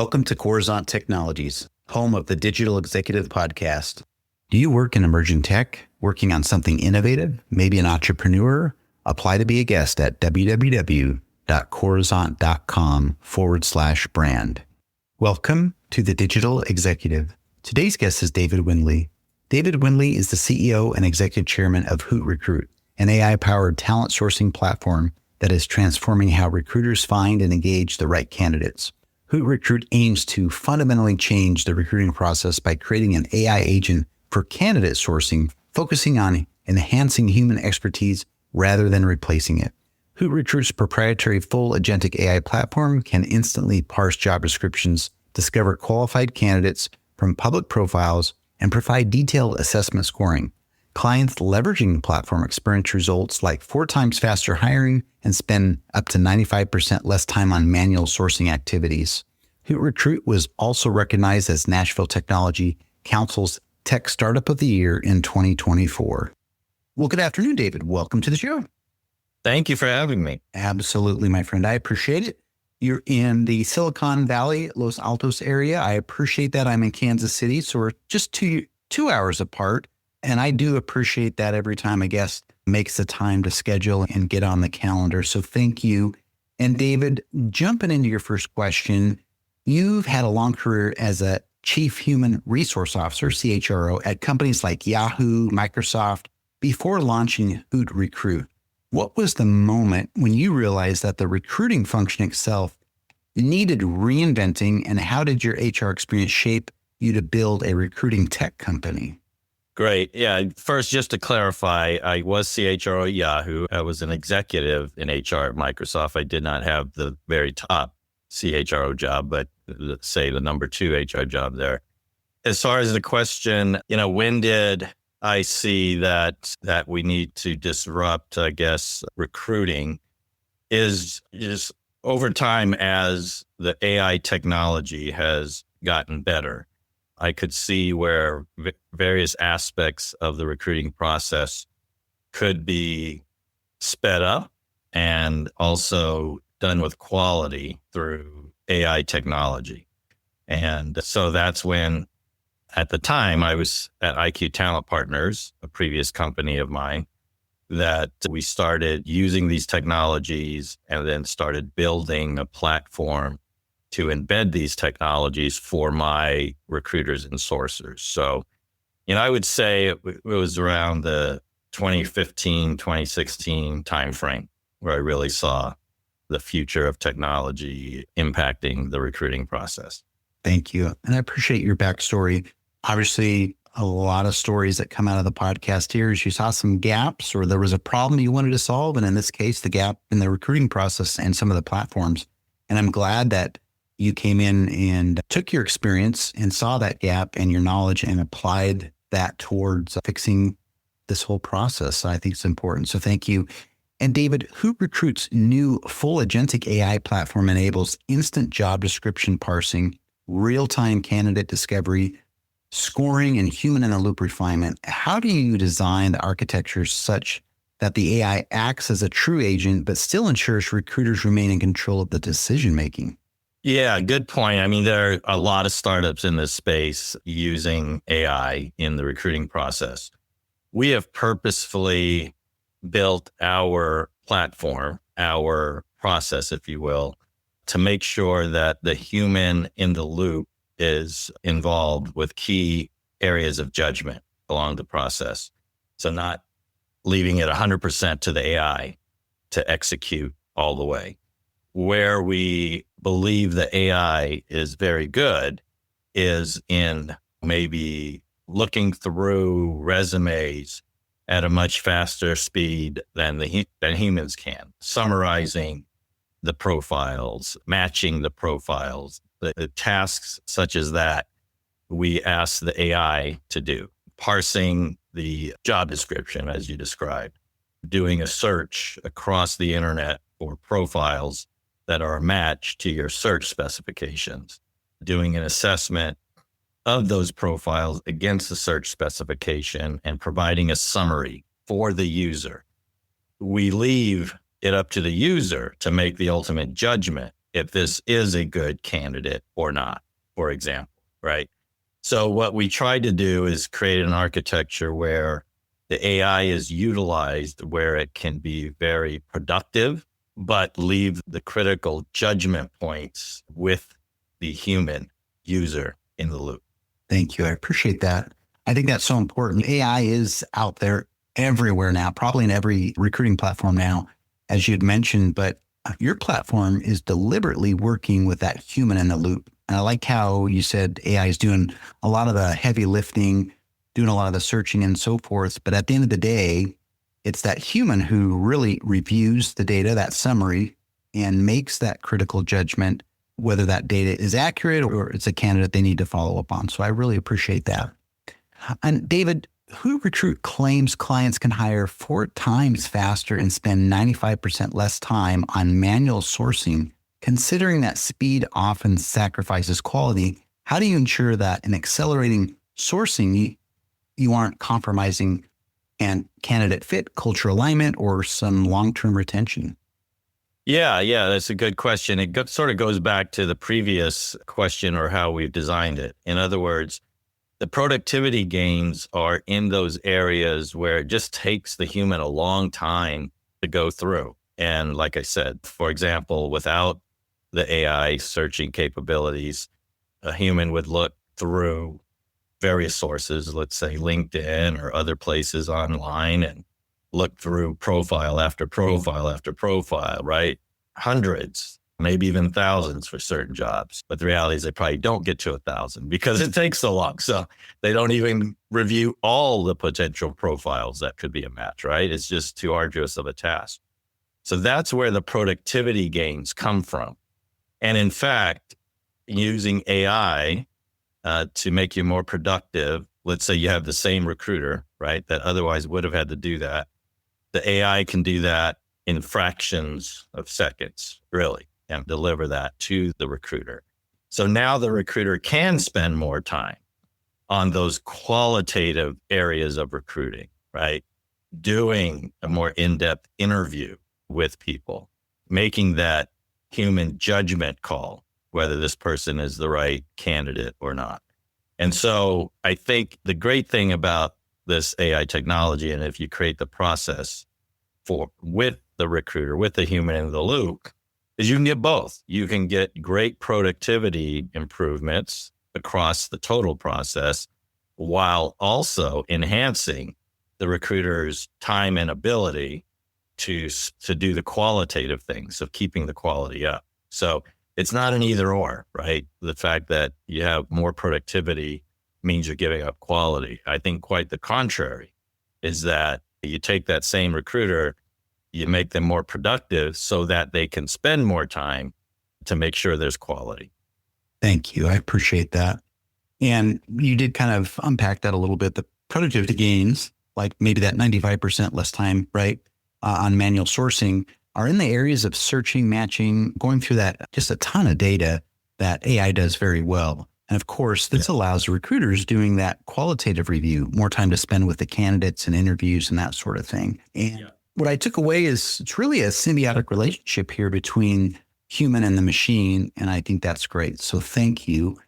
Welcome to Coruzant Technologies, home of the Digital Executive Podcast. Do you work in emerging tech, working on something innovative, maybe an entrepreneur? Apply to be a guest at www.coruzant.com/brand. Welcome to the Digital Executive. Today's guest is David Windley. David Windley is the CEO and Executive Chairman of HootRecruit, an AI-powered talent sourcing platform that is transforming how recruiters find and engage the right candidates. HootRecruit aims to fundamentally change the recruiting process by creating an AI agent for candidate sourcing, focusing on enhancing human expertise rather than replacing it. HootRecruit's proprietary full agentic AI platform can instantly parse job descriptions, discover qualified candidates from public profiles, and provide detailed assessment scoring. Clients leveraging the platform experience results like 4 times faster hiring and spend up to 95% less time on manual sourcing activities. HootRecruit was also recognized as Nashville Technology Council's Tech Startup of the Year in 2024. Well, good afternoon, David. Welcome to the show. Thank you for having me. Absolutely, my friend. I appreciate it. You're in the Silicon Valley, Los Altos area. I appreciate that. I'm in Kansas City, so we're just two hours apart. And I do appreciate that every time a guest makes the time to schedule and get on the calendar. So thank you. And David, jumping into your first question, you've had a long career as a Chief Human Resource Officer, CHRO, at companies like Yahoo, Microsoft, before launching HootRecruit. What was the moment when you realized that the recruiting function itself needed reinventing, and how did your HR experience shape you to build a recruiting tech company? Great. Yeah. First, just to clarify, I was CHRO at Yahoo. I was an executive in HR at Microsoft. I did not have the very top CHRO job, but say the number 2 HR job there. As far as the question, when did I see that we need to disrupt, I guess, recruiting is over time as the AI technology has gotten better. I could see where various aspects of the recruiting process could be sped up and also done with quality through AI technology. And so that's when, at the time, I was at IQ Talent Partners, a previous company of mine, that we started using these technologies and then started building a platform to embed these technologies for my recruiters and sourcers. So, I would say it was around the 2015, 2016 timeframe where I really saw the future of technology impacting the recruiting process. Thank you. And I appreciate your backstory. Obviously, a lot of stories that come out of the podcast here is you saw some gaps or there was a problem you wanted to solve. And in this case, the gap in the recruiting process and some of the platforms. And I'm glad that you came in and took your experience and saw that gap and your knowledge and applied that towards fixing this whole process. So I think it's important. So thank you. And David, HootRecruit's new full agentic AI platform enables instant job description parsing, real-time candidate discovery, scoring, and human-in-the-loop refinement. How do you design the architecture such that the AI acts as a true agent, but still ensures recruiters remain in control of the decision-making? Yeah, good point. I mean, there are a lot of startups in this space using AI in the recruiting process. We have purposefully built our platform, our process, if you will, to make sure that the human in the loop is involved with key areas of judgment along the process. So not leaving it 100% to the AI to execute all the way. Where we believe the AI is very good is in maybe looking through resumes at a much faster speed than humans can, summarizing the profiles, matching the profiles, the tasks such as that we ask the AI to do, parsing the job description as you described, doing a search across the internet for profiles that are a match to your search specifications, doing an assessment of those profiles against the search specification and providing a summary for the user. We leave it up to the user to make the ultimate judgment if this is a good candidate or not, for example, right? So what we tried to do is create an architecture where the AI is utilized where it can be very productive, but leave the critical judgment points with the human user in the loop. Thank you. I appreciate that. I think that's so important. AI is out there everywhere now, probably in every recruiting platform now, as you'd mentioned, but your platform is deliberately working with that human in the loop. And I like how you said AI is doing a lot of the heavy lifting, doing a lot of the searching and so forth. But at the end of the day, it's that human who really reviews the data, that summary, and makes that critical judgment, whether that data is accurate or it's a candidate they need to follow up on. So I really appreciate that. And David, HootRecruit claims clients can hire 4 times faster and spend 95% less time on manual sourcing. Considering that speed often sacrifices quality, how do you ensure that in accelerating sourcing, you aren't compromising and candidate fit, cultural alignment, or some long-term retention? Yeah, that's a good question. It sort of goes back to the previous question or how we've designed it. In other words, the productivity gains are in those areas where it just takes the human a long time to go through. And like I said, for example, without the AI searching capabilities, a human would look through various sources, let's say LinkedIn or other places online, and look through profile after profile after profile, right? Hundreds, maybe even thousands for certain jobs. But the reality is they probably don't get to 1,000 because it takes so long. So they don't even review all the potential profiles that could be a match, right? It's just too arduous of a task. So that's where the productivity gains come from. And in fact, using AI to make you more productive, let's say you have the same recruiter, right, that otherwise would have had to do that. The AI can do that in fractions of seconds, really, and deliver that to the recruiter. So now the recruiter can spend more time on those qualitative areas of recruiting, right? Doing a more in-depth interview with people, making that human judgment call, whether this person is the right candidate or not. And so I think the great thing about this AI technology, and if you create the process with the recruiter, with the human in the loop, is you can get both. You can get great productivity improvements across the total process while also enhancing the recruiter's time and ability to do the qualitative things of keeping the quality up. So it's not an either or, right? The fact that you have more productivity means you're giving up quality. I think quite the contrary is that you take that same recruiter, you make them more productive so that they can spend more time to make sure there's quality. Thank you. I appreciate that. And you did kind of unpack that a little bit. The productivity gains, like maybe that 95% less time, right, on manual sourcing, are in the areas of searching, matching, going through that, just a ton of data that AI does very well. And of course, this allows recruiters doing that qualitative review, more time to spend with the candidates and interviews and that sort of thing. And what I took away is it's really a symbiotic relationship here between human and the machine. And I think that's great. So thank you.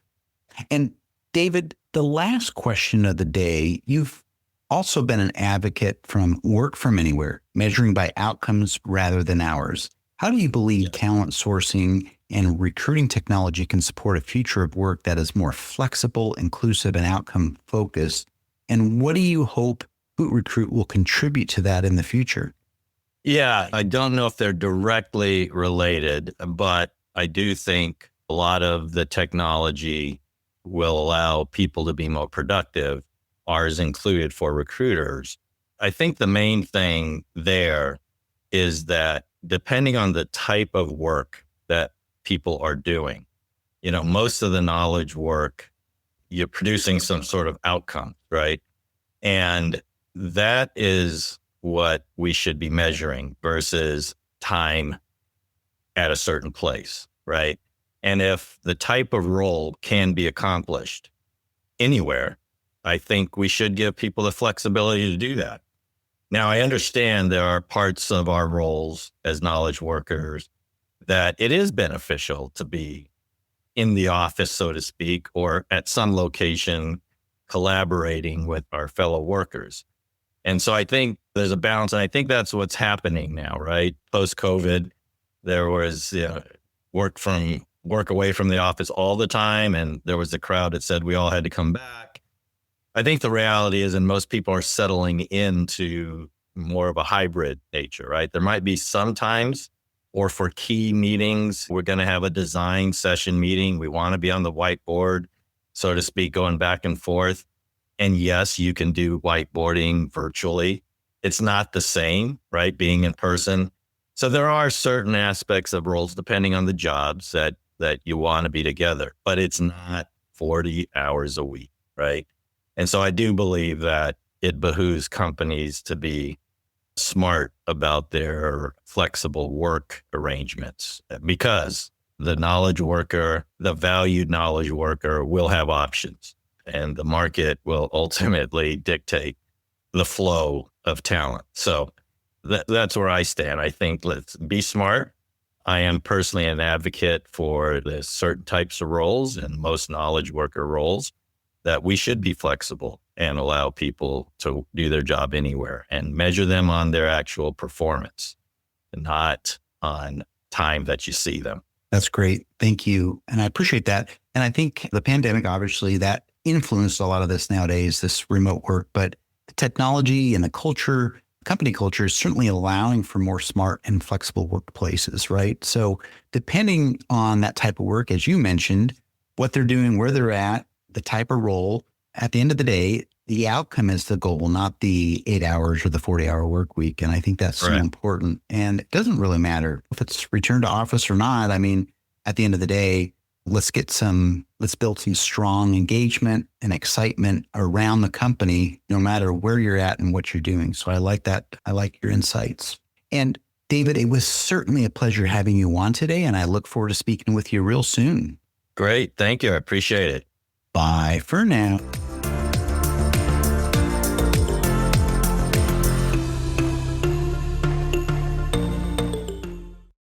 And David, the last question of the day, you've also been an advocate from work from anywhere, measuring by outcomes rather than hours. How do you believe talent sourcing and recruiting technology can support a future of work that is more flexible, inclusive, and outcome focused? And what do you hope HootRecruit will contribute to that in the future? Yeah, I don't know if they're directly related, but I do think a lot of the technology will allow people to be more productive, ours included for recruiters. I think the main thing there is that depending on the type of work that people are doing, most of the knowledge work, you're producing some sort of outcome, right? And that is what we should be measuring versus time at a certain place, right? And if the type of role can be accomplished anywhere, I think we should give people the flexibility to do that. Now, I understand there are parts of our roles as knowledge workers that it is beneficial to be in the office, so to speak, or at some location collaborating with our fellow workers. And so I think there's a balance. And I think that's what's happening now, right? Post-COVID, there was work away from the office all the time. And there was a crowd that said we all had to come back. I think the reality is, and most people are settling into more of a hybrid nature, right? There might be some times, or for key meetings, we're going to have a design session meeting. We want to be on the whiteboard, so to speak, going back and forth. And yes, you can do whiteboarding virtually. It's not the same, right? Being in person. So there are certain aspects of roles, depending on the jobs, that you want to be together, but it's not 40 hours a week, right? And so I do believe that it behooves companies to be smart about their flexible work arrangements, because the knowledge worker, the valued knowledge worker, will have options, and the market will ultimately dictate the flow of talent. So that's where I stand. I think let's be smart. I am personally an advocate for the certain types of roles, and most knowledge worker roles, that we should be flexible and allow people to do their job anywhere and measure them on their actual performance and not on time that you see them. That's great. Thank you. And I appreciate that. And I think the pandemic, obviously, that influenced a lot of this nowadays, this remote work, but the technology and the culture, company culture, is certainly allowing for more smart and flexible workplaces, right? So depending on that type of work, as you mentioned, what they're doing, where they're at, the type of role, at the end of the day, the outcome is the goal, not the 8 hours or the 40-hour work week. And I think that's so important. And it doesn't really matter if it's return to office or not. I mean, at the end of the day, let's build some strong engagement and excitement around the company, no matter where you're at and what you're doing. So I like that. I like your insights. And David, it was certainly a pleasure having you on today, and I look forward to speaking with you real soon. Great. Thank you. I appreciate it. Bye for now.